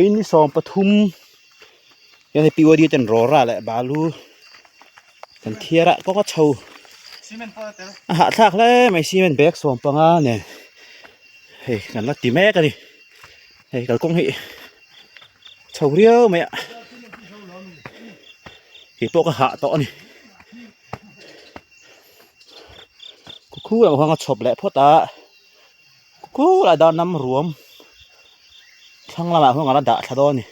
Ini som pathum yang piwa dia ten rora le balu ten thiara ko chau ha thak le mai cement bag som panga ne hei kan la ti me ka ni hei kal kong hi chau riau mai hi po ka ha to ni ku ang hang chop le phota ku la da nam ruom thang la ma hang la da tha do ni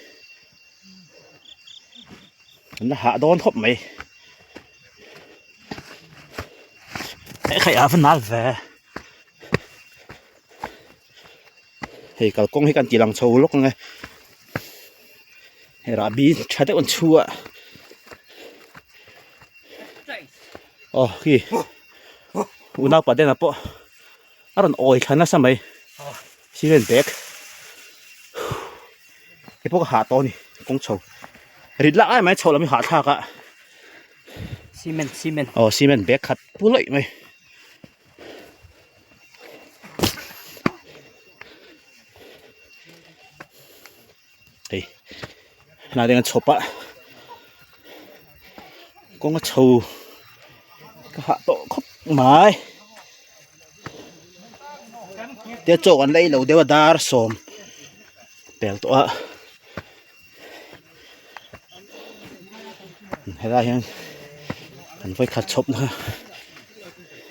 nó hạ đón thộp mày khải áo phân nát về thì cả công hay cần chỉ làm sâu lúc này thì là bí trái đất còn chua khi u nào bắt đến là po à rồi oi khăn nó sao mày xí lên bẹt cái po hạ to này công sâu rít lạ ai mày chậu là mình hạ thạc ạ cement cement bẹt khát bút lợi mày đây là đang chụp ạ con nó chậu cái hạ tổ khóc mày để chỗ anh lấy đầu để vào đá xôm bèo tổ ạ hay là hiện cần phải khát chụp nữa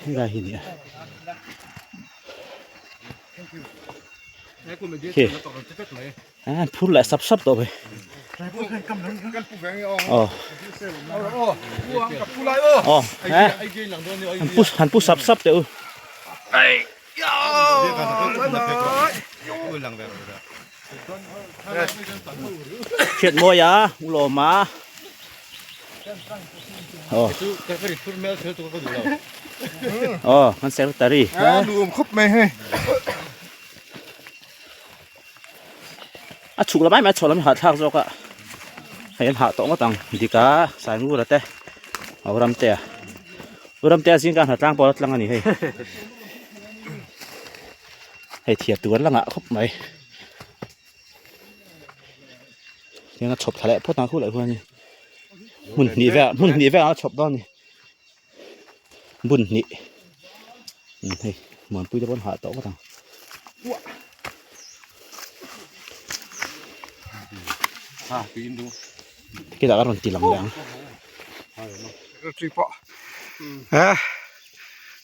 hay là hiện nè phun lại sắp sắp rồi vậy hắn phun sắp sắp rồi chuyện môi á lò má hắn sẽ tari luôn khúc mày hay chụp là mấy chỗ làm hạt thang rồi cả hay hạt tỏng tầng đi cả sai ngu là thế ram te xin can hạt thang bỏ lăng này hay thiệt tuấn là ngã khúc mày nhưng chụp thằng lại phốt nào khu lại hơn nhỉ mun nỉ về nó chụp đó nhỉ mun nỉ hay muốn bui cho bọn hạt tỏng tầng cái đó còn chỉ làm đáng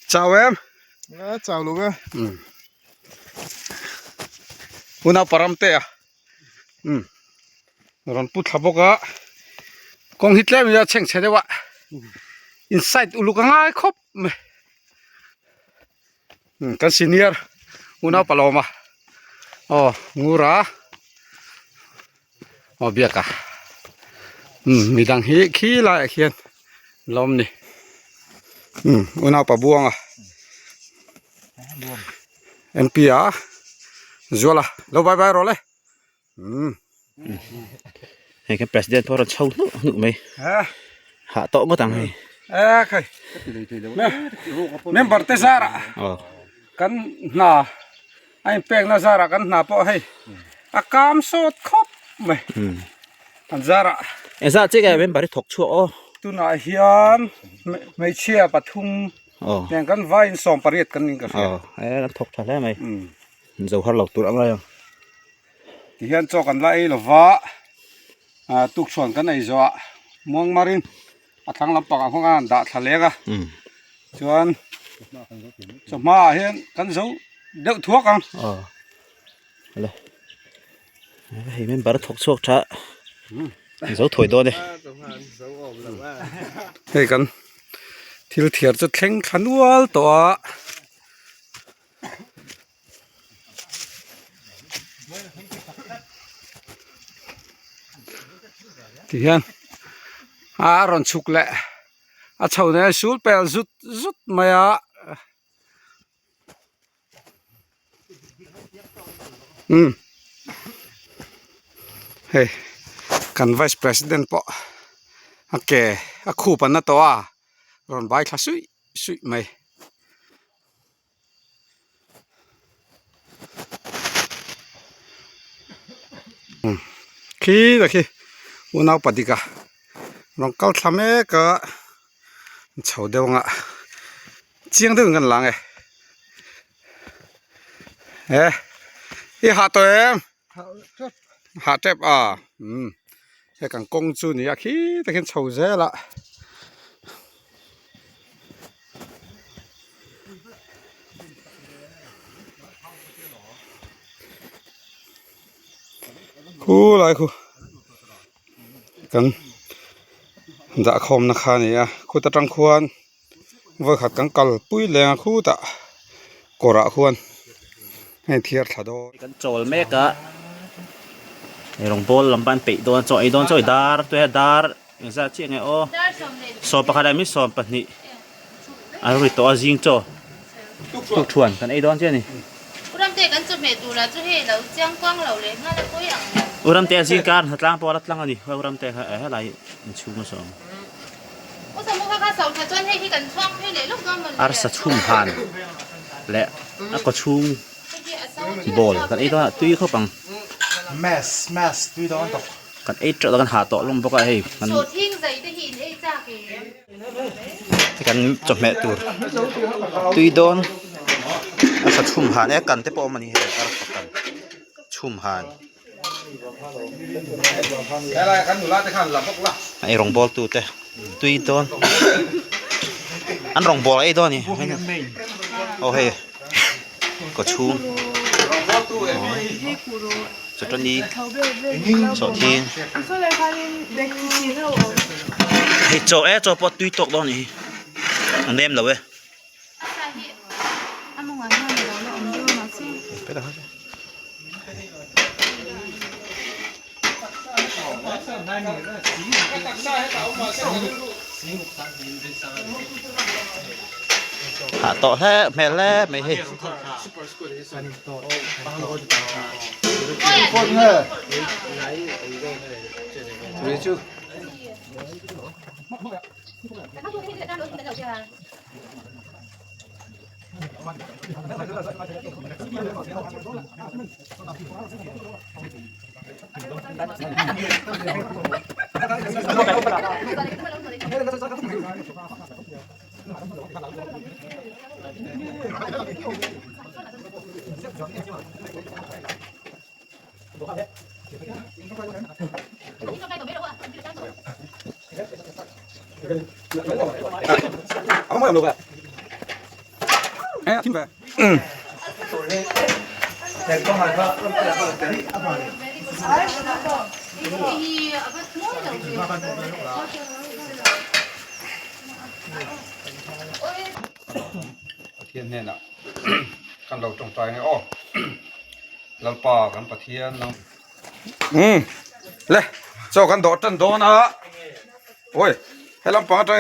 chào em chào luôn á una paramte à ron put habok á con Hitler bây giờ chèn chèn đấy vạ inside ulu cái ngay khóc cái senior una paloma ngura bia cả mình đang hí khí lại khiên lom nè una pa buông à NP à zola lâu bye bye rồi đấy cái president thôi là sâu nữa mày hạ tổ có thằng này cái member te Zara kan na anh peng na Zara kan na po hay cam sốt khóc mày Zara Zara chứ cái bên bà đi thọc chua tu na hiền mấy chia pathum nên kan vain som pariet kan ning ka nó thọc thật đấy mày dầu hạt lộc tụi ăn đây thì hiện cho kan lại là vợ tuk xuân cái này rồi mong marin thằng làm bạc không ăn đã thà lẽ cả chuan cho mà hiện kan dấu đậu thuốc không đây thì bên bà đi thọc chua chả dấu thổi đôi đây đây kan thiệt thiệt cho khen khăn ual to thì hiện ron chuk lệ chầu này sút pel rút mày hey kan vice president po okay khu pan na to ron bai kha sui mày ขี้ตะขี้อุณาวปฏิกะลองเก้าทำเอ๊ก็เฉาเดียวงะเจียงดึงกันหลังอีหาตัวเอ็มหาเจ็บแค่กันกงจูนี่ขี้ตะขี้เฉาเสียละคู่อะไรคู่กันจะคมนะคะเนี่ยคู่ตะจังควรว่าขัดกันกัลปุ้ยแรงคู่ตะกระควรให้เทียร์ถาดกันโจลเมกะไอ้ลงบอลลำปันปีโดนโจไอ้โดนโจดาร์ตัวดาร์ยังจะเชี่ยไงโอ้สอบปากกาได้ไม่สอบปะนี่อาริตัวจิงโจทุกชวนกันไอ้โดนเชี่ยนี่อุรัมเตกันจุดเมตุละจุดเฮเราเจียงกว้างเราเลยงั้นเราก็อย่างอุรัมเตจิงการหัดล้างปอรัดล้างอันนี้ว่าอุรัมเตอะไรมันชูมาสองว่าสมมติว่าเขาสอนจะจนให้ที่กันช่วงให้เลยลูกน้องมันอาร์สชุ่มผ่านและก็ชุ่มบอลกันไอ้ตัวตุ้ยเข้าปังแมสตุ้ยโดนตกกันไอ้เจาะกันหาต่อลงบอกว่าเฮ้ยมันโซทิ้งใจได้หินไอ้จ้าเก๋กันจบแม่ตัวตุ้ยโดนอาร์สชุ่มผ่านไอ้กันเตปอมันนี่เฮ้ยอาร์สกันชุ่มผ่านอะไรกันอยู่ละแต่ขันหลับพวกละไอ้รองบอลตัวเตตุ้ยโดนอันรองบอลไอ้โดนนี่โอเคก็ชุ่มสุดท้ายนี้สอดทิ้งเฮ้ยโจ้โจ้ปอดตุ้ยตกตอนนี้อันเดิมเลยเว้ยไปแล้วหาต่อแท้แม่แล้ไม่เฮ้คนเหรอช่วยชูเอาไม่เอาลูกอะทิ้งไปแต่ก็มันก็เทียนเนี่ยนะกันเราตรงใจไงอ้อลำปากันปะเทียนน้องเลยเจ้ากันโดดจันโดนะโอ้ยให้ลำปาจัง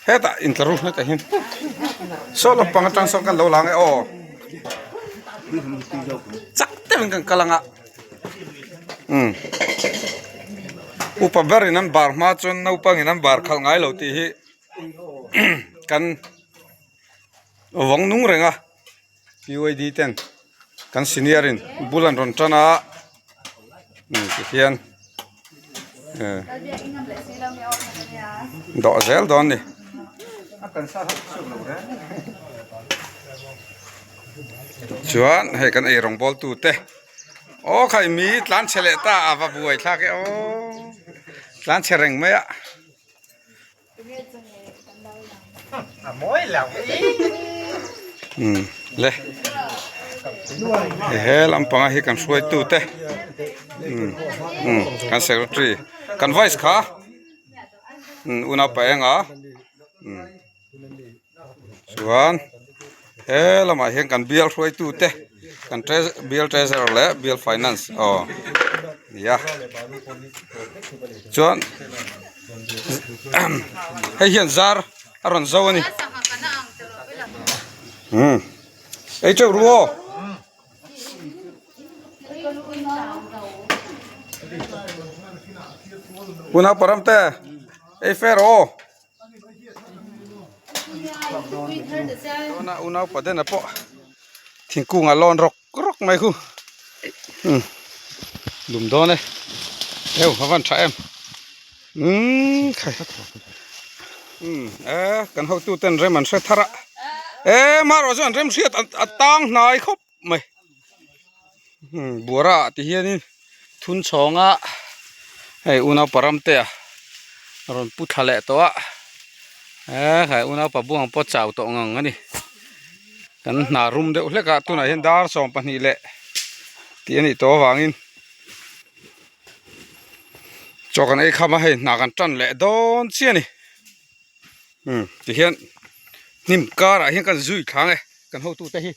เฮ้ยแต่อินทรูนี่แต่เห็นโซ่ลำปาจังส่งกันเราหลังไอ้อ้อจักเต็มกันกำลังอ่ะอุปบริณนั้นบาร์มาจนอุปงินั้นบาร์ขังไงเราตีกันวังนุ่งเรงอ่ะพี่วัยดีเต็นกันซีเนียรินบุลันรอนจันอ่ะเขียนดอกเซลดอนนี่ชวนให้กันไอรองบอลตูเตะโอ้ใครมีร้านเฉลตาอาบบุยทักโอ้ร้านเฉลงไหมอ่ะมวยแล้วเลยเฮ้ลำพังให้กันช่วยตูเตะกันเซลทรีกันไวส์ค่ะอุณาไปเองอ่ะชวนเฮ้ลำมาเห็นกันเบียร์ช่วยตูเตะกันเบียร์เทรเซอร์เลยเบียร์ไฟแนนซ์อ๋อยาชวนให้เห็นซาร์อารอนซาวนี่ไอ้เจ้ารู้อุณาปรำเตะไอ้เฟโรอุณาปะเดนนะปะทิ้งกุ้งอ่ะลอนรกไหมคู่ ลุมโดนเลยเอ้วเขาวันใช้เอ็มใครกันเขาตู้เต้นเรมันเสร็จทาระมาเราจะเริ่มเสียตังนายครบไหมบัวระที่เฮียนี่ทุนสองให้อุณาปรำเตะรอนพุทธะเละตัวให้อุณาปบุ้งปอดเจ้าตัวงังนี่กันนารุมเดียวเล็กตัวไหนเห็นดาร์สองปนี่เละที่นี่ตัววางินจอกันไอ้ข้ามาให้นากันจันเละโดนเสียนี่ที่เห็นนิ่มการะเห็นกันจุยครั้งกันเขาตู้เตะฮี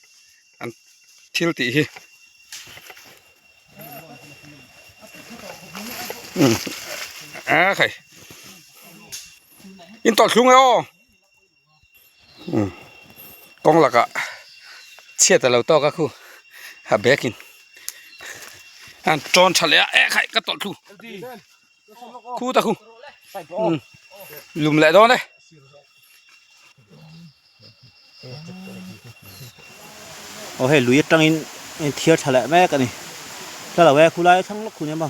อันทิลตีฮีใครอินต่อชุงแล้วกองหลักเชี่ยแต่เราต่อก็คือหาเบกินอันจอนเฉลี่ยใครก็ต่อชุคู่ตะคู่ลุมแหละโดนเลยโอ้เฮ้ยลุยจังอินเที่ยวทะเลแม่กันนี่ถ้าเราแวะคุไลทั้งลูกคุณยังบ่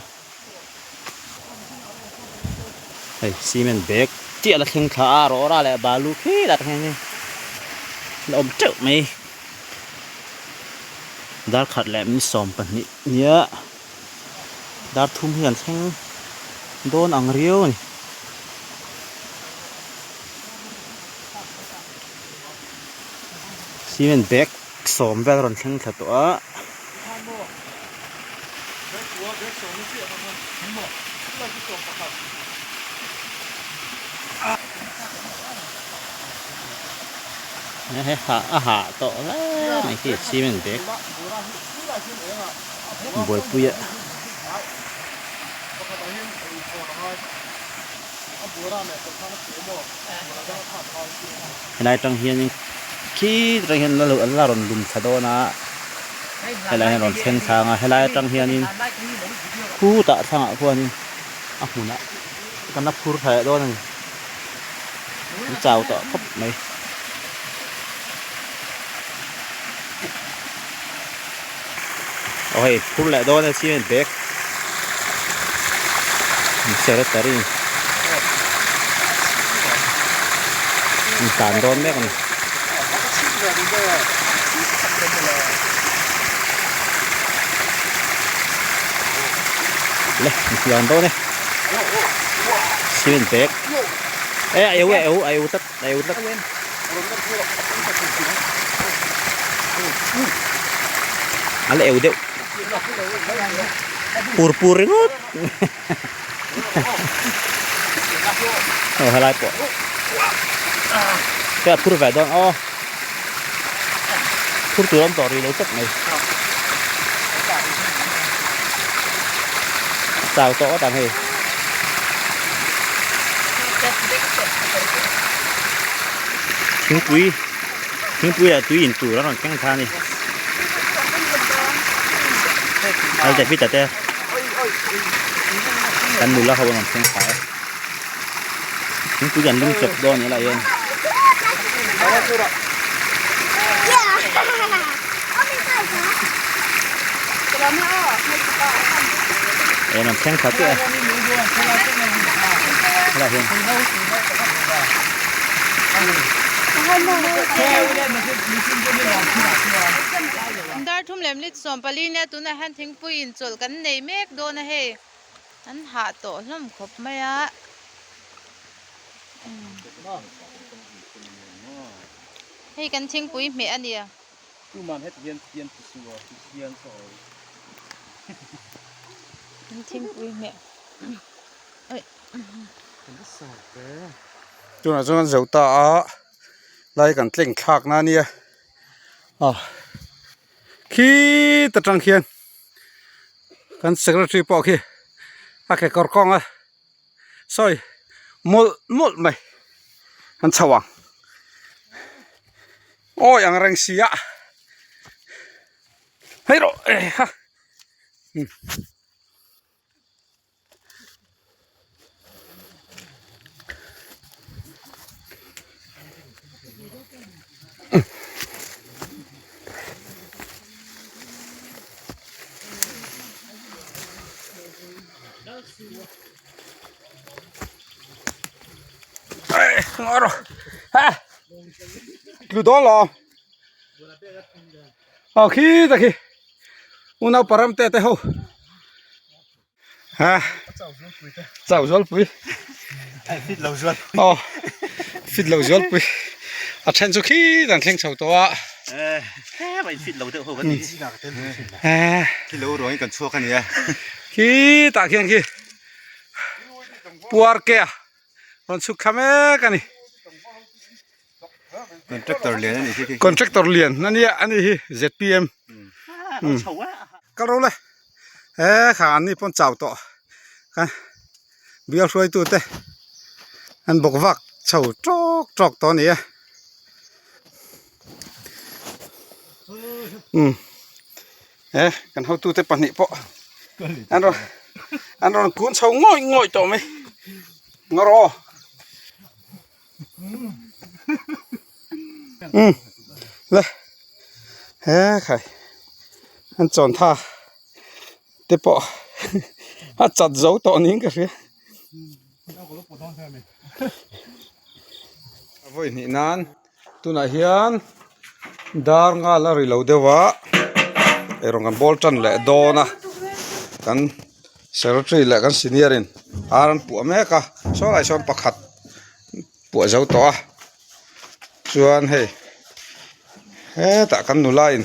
เฮ้ยซีเมนต์เบรกเจี๊ยละเข่งขารอราแหละบาลูขี้ดัดแค่นี้เราเจ้าไหมดาร์ขัดแหลมนี่สอมปันนี่เนี่ยดาร์ทุ่มเหียนแข่งโดนอังเรียวนี่ซีเมนต์เบรกสอมแวะรอนแข่งขัดตัวเฮ้ยอาหารต่อแล้วไม่คิดซีเมนต์เบรกบวยปุยอะนายจังเฮียนขี้จังเฮียนแล้วเรารอนลุมชะโดนะให้เราให้รอนเส้นทางให้เราจังเฮียนคู่ตะทางพวกนี้หุ่นละกันนับคู่ไทยโดนนึงเจ้าต่อครบไหมโอ้ยพูดแหละโดนนะซีเมนต์เบรกเสียร์ตารีมีการโดนแม่กันเลยมีการโดนเนี่ยซีเมนต์เบรกอายุตัดอะไรเอวเดียวปูริงดอะไรปะแค่พูดแบบนั้นพูดตัวนั้นต่อรีเราจับไหมสาวโตต่างเหทิ้งปุ้ยอะตุ้ยอินตู่แล้วนอนแข้งทานี่เอาใจพี่แต่กันมุลแล้วเขาบอกนอนแข้งขาทิ้งปุ้ยกันลุงจบโดนอะไรเองนอนแข้งขาเตี้ยอะไรเองดาร์ทุ่มเล็มลิดสอมปลีเนี่ยตัวน่ะหันทิ้งปุยอินจดกันในเมฆโดนนะเฮ้อันหาโตล่มครบไหมให้กันทิ้งปุยเมียอันเดียวตู้มันให้เทียนสัวเทียนสอยกันทิ้งปุยเมียเอ้ยตัวนั้นเจ้าตาไล่กันเล่งขากนะเนี่ยขี้ตะจังเขียนกันเซกเรตรีปอกขี้แค่กอดกองซอยมุดไหมกันสว่างโอ้ยังแรงเสียเฮ้ยโรฮะ Aro. Ha. Lu do lo. Khi ta khi. Una param te te ho. Ha. Chào zol pui. Fit lâu ruột. Fit lâu zol pui. À chen chu khi dan theng chau to a. mày fit lâu được không vấn gì Ha. thì lâu rồi còn chua cái này Khi ta khiang khi. Puar ke. Ron su khame ka ni. contractor liền này thì Contractor liền nani ani hi ZPM. xấu quá Ka ro le. Kha ani pon chau to. Ka. Bial roi tu te. An bok vak chau trok to ni a. Kan hau tu te pani po. An ron kun chau ngoi to me. Ngoro. Le. Khai. An chon tha. Te po. A chat zo to ning ka fe. Voi ni nan tu na hian dar nga la ri lo dewa erong an bol tan le dona kan secretary le kan senior in aran pu me ka so lai son pakhat pu zo to chuan hei ta kan nu lain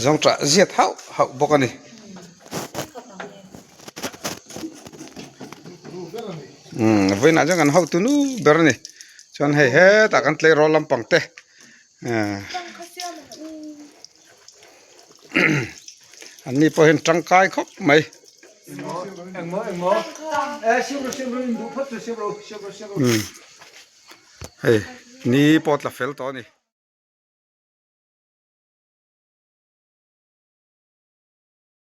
zong tra ziat hau bokani voi na jang an hau tu nu berni chuan hei ta kan tle ro lampang te anh đi po hen trăng cai khóc mày hey ni pot la fel to ni